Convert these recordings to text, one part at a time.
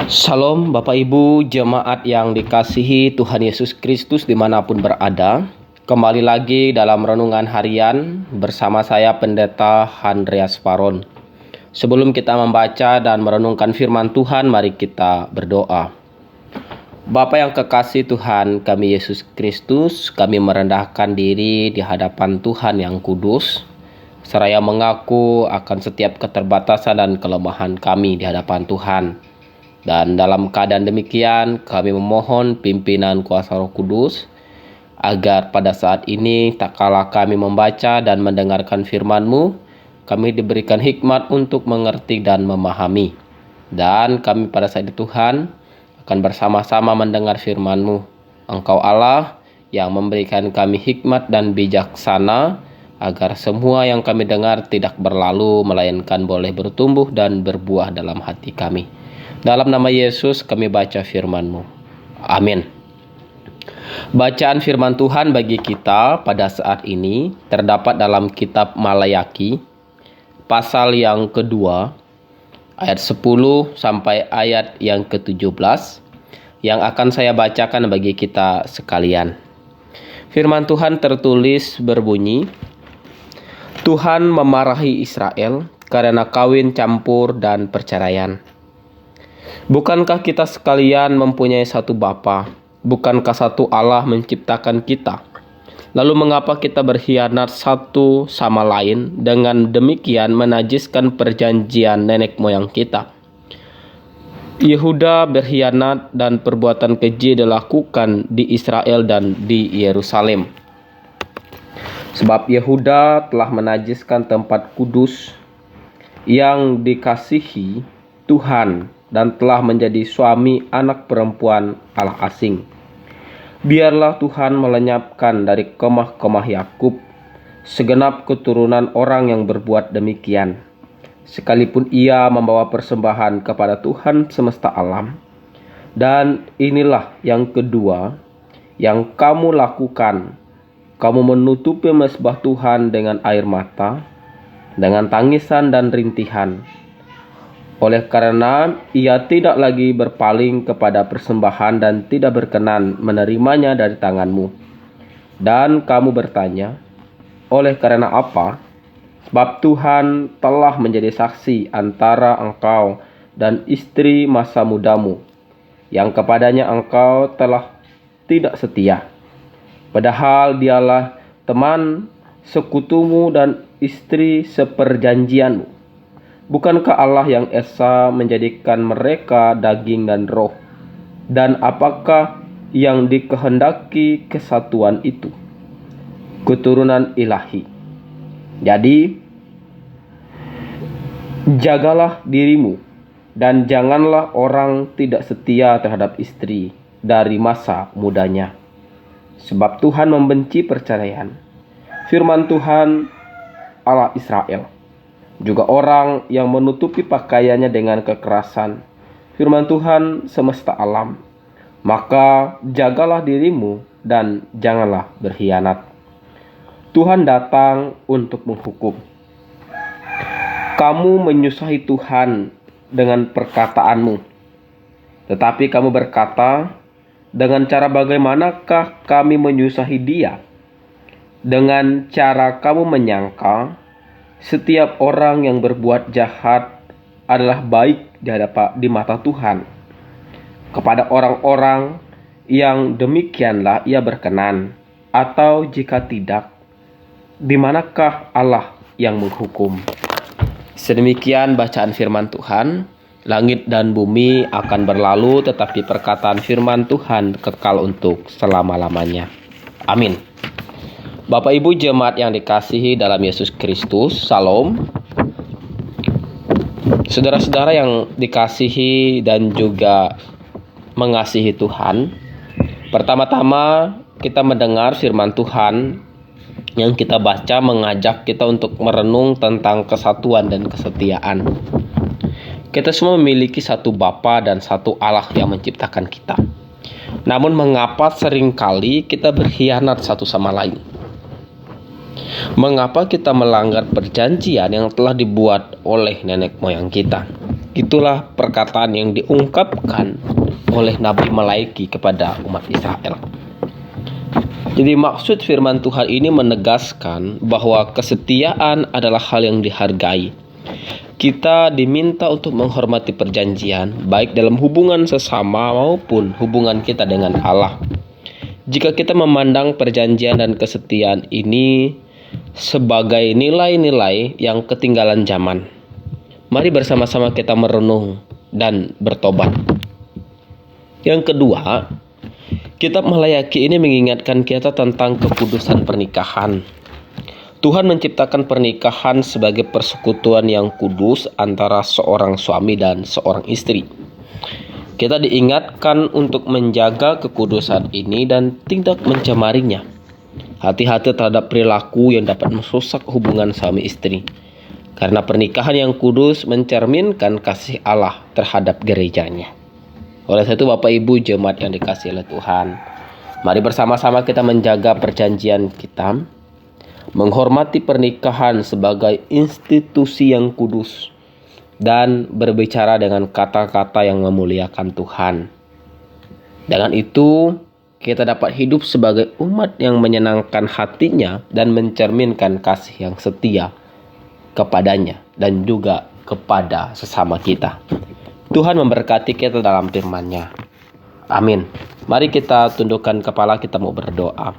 Shalom Bapak Ibu jemaat yang dikasihi Tuhan Yesus Kristus dimanapun berada. Kembali lagi dalam renungan harian bersama saya Pendeta Andreas Faron. Sebelum kita membaca dan merenungkan firman Tuhan, mari kita berdoa. Bapa yang kekasih Tuhan kami Yesus Kristus, kami merendahkan diri di hadapan Tuhan yang kudus, seraya mengaku akan setiap keterbatasan dan kelemahan kami di hadapan Tuhan. Dan dalam keadaan demikian, kami memohon pimpinan kuasa Roh Kudus, agar pada saat ini tak kalah kami membaca dan mendengarkan firman-Mu, kami diberikan hikmat untuk mengerti dan memahami. Dan kami pada saat itu Tuhan, akan bersama-sama mendengar firman-Mu. Engkau Allah yang memberikan kami hikmat dan bijaksana, agar semua yang kami dengar tidak berlalu, melainkan boleh bertumbuh dan berbuah dalam hati kami. Dalam nama Yesus kami baca firman-Mu. Amin. Bacaan firman Tuhan bagi kita pada saat ini terdapat dalam kitab Malayaki, pasal yang kedua, ayat 10 sampai ayat yang ke-17, yang akan saya bacakan bagi kita sekalian. Firman Tuhan tertulis berbunyi, Tuhan memarahi Israel karena kawin campur dan perceraian. Bukankah kita sekalian mempunyai satu Bapa? Bukankah satu Allah menciptakan kita? Lalu mengapa kita berkhianat satu sama lain, dengan demikian menajiskan perjanjian nenek moyang kita? Yehuda berkhianat dan perbuatan keji dilakukan di Israel dan di Yerusalem. Sebab Yehuda telah menajiskan tempat kudus yang dikasihi Tuhan, dan telah menjadi suami anak perempuan Allah asing. Biarlah Tuhan melenyapkan dari kemah-kemah Yakub segenap keturunan orang yang berbuat demikian, sekalipun ia membawa persembahan kepada Tuhan semesta alam. Dan inilah yang kedua yang kamu lakukan, kamu menutupi mezbah Tuhan dengan air mata, dengan tangisan dan rintihan. Oleh karena ia tidak lagi berpaling kepada persembahan dan tidak berkenan menerimanya dari tanganmu. Dan kamu bertanya, oleh karena apa? Sebab Tuhan telah menjadi saksi antara engkau dan istri masa mudamu, yang kepadanya engkau telah tidak setia. Padahal dialah teman sekutumu dan istri seperjanjianmu. Bukankah Allah yang esa menjadikan mereka daging dan roh? Dan apakah yang dikehendaki kesatuan itu? Keturunan ilahi. Jadi, jagalah dirimu, dan janganlah orang tidak setia terhadap istri dari masa mudanya. Sebab Tuhan membenci perceraian. Firman Tuhan Allah Israel. Juga orang yang menutupi pakaiannya dengan kekerasan, firman Tuhan semesta alam. Maka jagalah dirimu dan janganlah berkhianat. Tuhan datang untuk menghukum. Kamu menyusahi Tuhan dengan perkataanmu. Tetapi kamu berkata, dengan cara bagaimanakah kami menyusahi Dia? Dengan cara kamu menyangka setiap orang yang berbuat jahat adalah baik di mata Tuhan. Kepada orang-orang yang demikianlah ia berkenan. Atau jika tidak, di manakah Allah yang menghukum? Sedemikian bacaan firman Tuhan. Langit dan bumi akan berlalu, tetapi perkataan firman Tuhan kekal untuk selama-lamanya. Amin. Bapak Ibu jemaat yang dikasihi dalam Yesus Kristus, Shalom. Saudara-saudara yang dikasihi dan juga mengasihi Tuhan, pertama-tama kita mendengar firman Tuhan yang kita baca mengajak kita untuk merenung tentang kesatuan dan kesetiaan. Kita semua memiliki satu Bapa dan satu Allah yang menciptakan kita. Namun mengapa seringkali kita berkhianat satu sama lain? Mengapa kita melanggar perjanjian yang telah dibuat oleh nenek moyang kita? Itulah perkataan yang diungkapkan oleh Nabi Malaiki kepada umat Israel. Jadi maksud firman Tuhan ini menegaskan bahwa kesetiaan adalah hal yang dihargai. Kita diminta untuk menghormati perjanjian, baik dalam hubungan sesama maupun hubungan kita dengan Allah. Jika kita memandang perjanjian dan kesetiaan ini sebagai nilai-nilai yang ketinggalan zaman, mari bersama-sama kita merenung dan bertobat. Yang kedua, Kitab Malayaki ini mengingatkan kita tentang kekudusan pernikahan. Tuhan menciptakan pernikahan sebagai persekutuan yang kudus antara seorang suami dan seorang istri. Kita diingatkan untuk menjaga kekudusan ini dan tidak mencemarinya. Hati-hati terhadap perilaku yang dapat merusak hubungan suami istri. Karena pernikahan yang kudus mencerminkan kasih Allah terhadap gerejanya. Oleh sebab itu Bapak Ibu jemaat yang dikasihi oleh Tuhan, mari bersama-sama kita menjaga perjanjian kita, menghormati pernikahan sebagai institusi yang kudus, dan berbicara dengan kata-kata yang memuliakan Tuhan. Dengan itu, kita dapat hidup sebagai umat yang menyenangkan hatinya dan mencerminkan kasih yang setia kepadanya dan juga kepada sesama kita. Tuhan memberkati kita dalam firman-Nya. Amin. Mari kita tundukkan kepala, kita mau berdoa.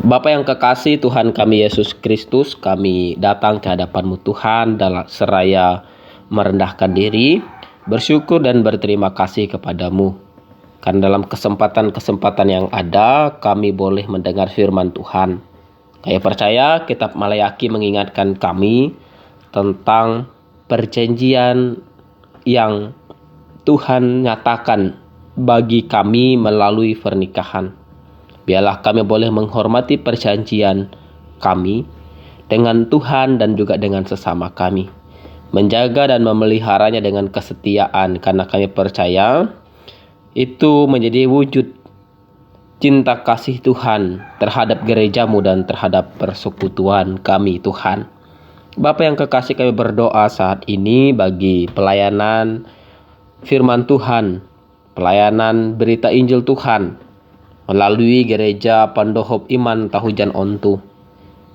Bapa yang kekasih, Tuhan kami Yesus Kristus, kami datang ke hadapan-Mu Tuhan dalam seraya merendahkan diri, bersyukur dan berterima kasih kepada-Mu. Karena dalam kesempatan-kesempatan yang ada, kami boleh mendengar firman Tuhan. Kami percaya kitab Malayaki mengingatkan kami tentang perjanjian yang Tuhan nyatakan bagi kami melalui pernikahan. Biarlah kami boleh menghormati perjanjian kami dengan Tuhan dan juga dengan sesama kami. Menjaga dan memeliharanya dengan kesetiaan, karena kami percaya itu menjadi wujud cinta kasih Tuhan terhadap gereja-Mu dan terhadap persekutuan kami Tuhan. Bapa yang kekasih, kami berdoa saat ini bagi pelayanan firman Tuhan, pelayanan berita Injil Tuhan melalui gereja Pandohop Iman Tahujan Ontu.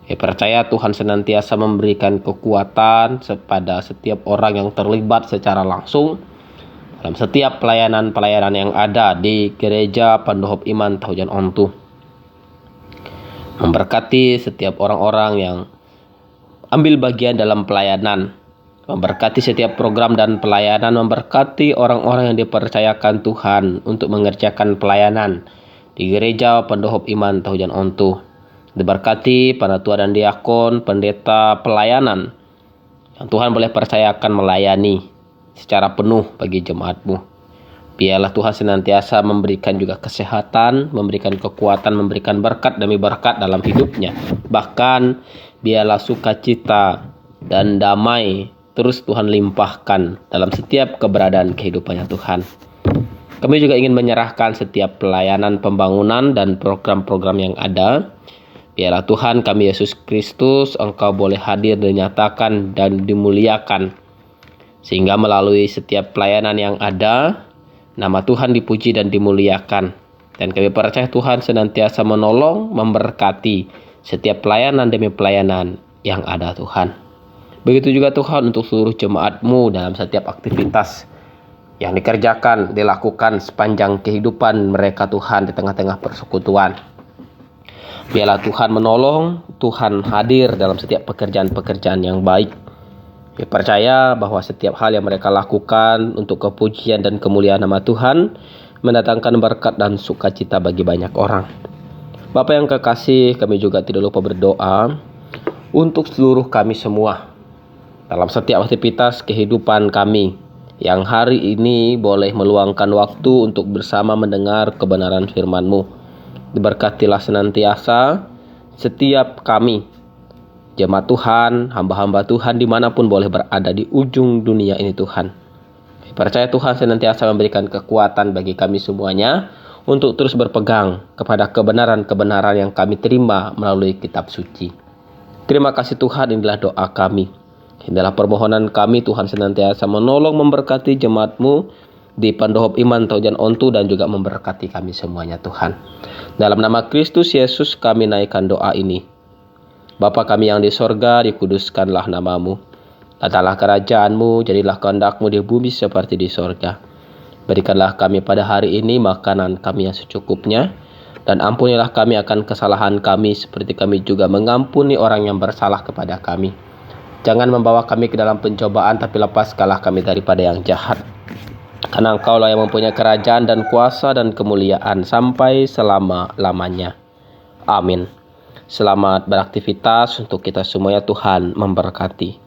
Percaya Tuhan senantiasa memberikan kekuatan kepada setiap orang yang terlibat secara langsung dalam setiap pelayanan-pelayanan yang ada di gereja Pandohop Iman Tahujan Ontu. Memberkati setiap orang-orang yang ambil bagian dalam pelayanan, memberkati setiap program dan pelayanan, memberkati orang-orang yang dipercayakan Tuhan untuk mengerjakan pelayanan di gereja Pandohop Iman Tahujan Ontu. Diberkati para tua dan diakon, pendeta pelayanan yang Tuhan boleh percayakan melayani secara penuh bagi jemaat-Mu. Biarlah Tuhan senantiasa memberikan juga kesehatan, memberikan kekuatan, memberikan berkat demi berkat dalam hidupnya. Bahkan biarlah sukacita dan damai terus Tuhan limpahkan dalam setiap keberadaan kehidupannya Tuhan. Kami juga ingin menyerahkan setiap pelayanan pembangunan dan program-program yang ada. Biarlah Tuhan kami Yesus Kristus, Engkau boleh hadir dan nyatakan dan dimuliakan. Sehingga melalui setiap pelayanan yang ada, nama Tuhan dipuji dan dimuliakan. Dan kami percaya Tuhan senantiasa menolong, memberkati setiap pelayanan demi pelayanan yang ada Tuhan. Begitu juga Tuhan untuk seluruh jemaat-Mu dalam setiap aktivitas yang dikerjakan, dilakukan sepanjang kehidupan mereka Tuhan di tengah-tengah persekutuan. Biarlah Tuhan menolong, Tuhan hadir dalam setiap pekerjaan-pekerjaan yang baik. Kami percaya bahwa setiap hal yang mereka lakukan untuk kepujian dan kemuliaan nama Tuhan mendatangkan berkat dan sukacita bagi banyak orang. Bapa yang kekasih, kami juga tidak lupa berdoa untuk seluruh kami semua dalam setiap aktivitas kehidupan kami yang hari ini boleh meluangkan waktu untuk bersama mendengar kebenaran firman-Mu. Diberkatilah senantiasa setiap kami, jemaat Tuhan, hamba-hamba Tuhan dimanapun boleh berada di ujung dunia ini Tuhan. Percaya Tuhan senantiasa memberikan kekuatan bagi kami semuanya untuk terus berpegang kepada kebenaran-kebenaran yang kami terima melalui kitab suci. Terima kasih Tuhan, inilah doa kami. Inilah permohonan kami, Tuhan senantiasa menolong memberkati jemaat-Mu di Pandohop Iman Taujan Ontu dan juga memberkati kami semuanya Tuhan. Dalam nama Kristus Yesus kami naikkan doa ini. Bapa kami yang di sorga, dikuduskanlah nama-Mu. Datanglah kerajaan-Mu, jadilah kehendak-Mu di bumi seperti di sorga. Berikanlah kami pada hari ini makanan kami yang secukupnya, dan ampunilah kami akan kesalahan kami seperti kami juga mengampuni orang yang bersalah kepada kami. Jangan membawa kami ke dalam pencobaan, tapi lepaskanlah kami daripada yang jahat. Karena Engkau-Lah yang mempunyai kerajaan dan kuasa dan kemuliaan sampai selama-lamanya. Amin. Selamat beraktivitas untuk kita semuanya. Tuhan memberkati.